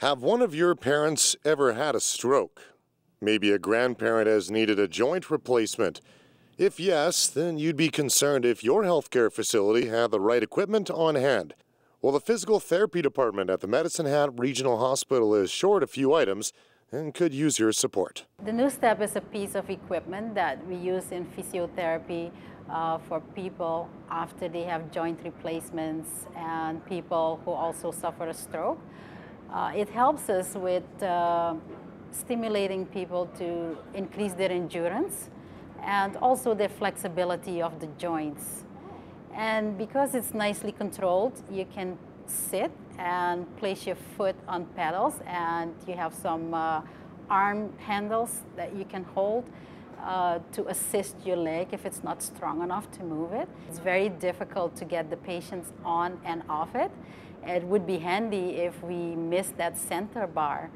Have one of your parents ever had a stroke? Maybe a grandparent has needed a joint replacement. If yes, then you'd be concerned if your healthcare facility had the right equipment on hand. Well, the physical therapy department at the Medicine Hat Regional Hospital is short a few items and could use your support. The new step is a piece of equipment that we use in physiotherapy for people after they have joint replacements and people who also suffer a stroke. It helps us with stimulating people to increase their endurance and also their flexibility of the joints. And because it's nicely controlled, you can sit and place your foot on pedals, and you have some arm handles that you can hold to assist your leg if it's not strong enough to move it. It's very difficult to get the patients on and off it. It would be handy if we missed that center bar.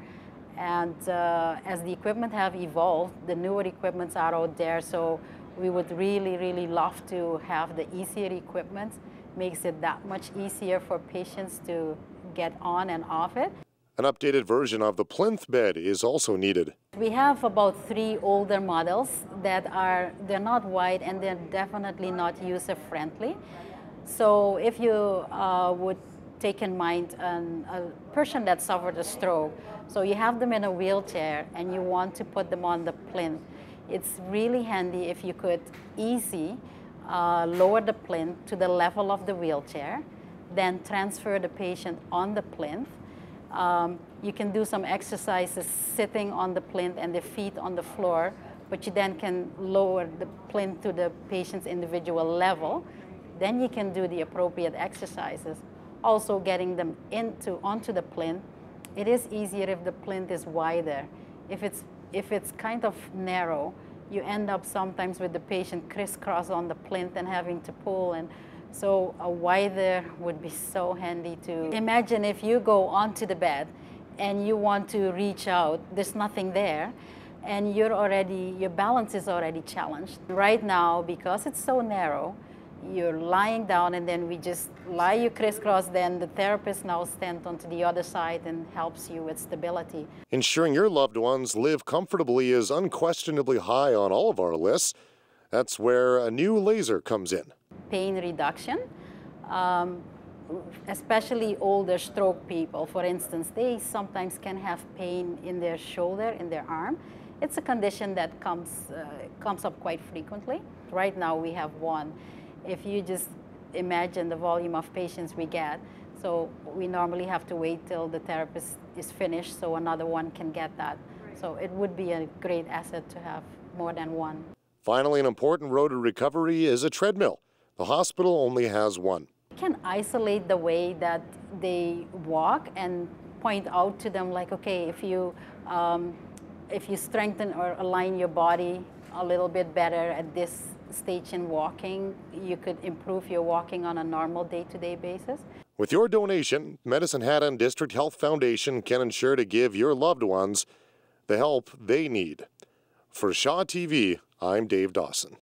And as the equipment have evolved, the newer equipments are out there, so we would really love to have the easier equipment. Makes it that much easier for patients to get on and off it. An updated version of the plinth bed is also needed. We have about 3 older models that they're not wide and they're definitely not user-friendly. So if you would take in mind a person that suffered a stroke, so you have them in a wheelchair and you want to put them on the plinth, it's really handy if you could lower the plinth to the level of the wheelchair, then transfer the patient on the plinth. You can do some exercises sitting on the plinth and their feet on the floor, but you then can lower the plinth to the patient's individual level. Then you can do the appropriate exercises. Also getting them onto the plinth, it is easier if the plinth is wider. If it's kind of narrow, you end up sometimes with the patient crisscross on the plinth and having to pull, and so a wider would be so handy to imagine. If you go onto the bed and you want to reach out, there's nothing there, and your balance is already challenged. Right now, because it's so narrow, you're lying down and then we just lie you crisscross, then the therapist now stands onto the other side and helps you with stability. Ensuring your loved ones live comfortably is unquestionably high on all of our lists. That's where a new laser comes in. Pain reduction, especially older stroke people, for instance, they sometimes can have pain in their shoulder, in their arm. It's a condition that comes up quite frequently. Right now we have one. If you just imagine the volume of patients we get, so we normally have to wait till the therapist is finished so another one can get that. So it would be a great asset to have more than one. Finally, an important road to recovery is a treadmill. The hospital only has one. You can isolate the way that they walk and point out to them, like, okay, if you strengthen or align your body a little bit better at this stage in walking, you could improve your walking on a normal day-to-day basis. With your donation, Medicine Hat and District Health Foundation can ensure to give your loved ones the help they need. For Shaw TV, I'm Dave Dawson.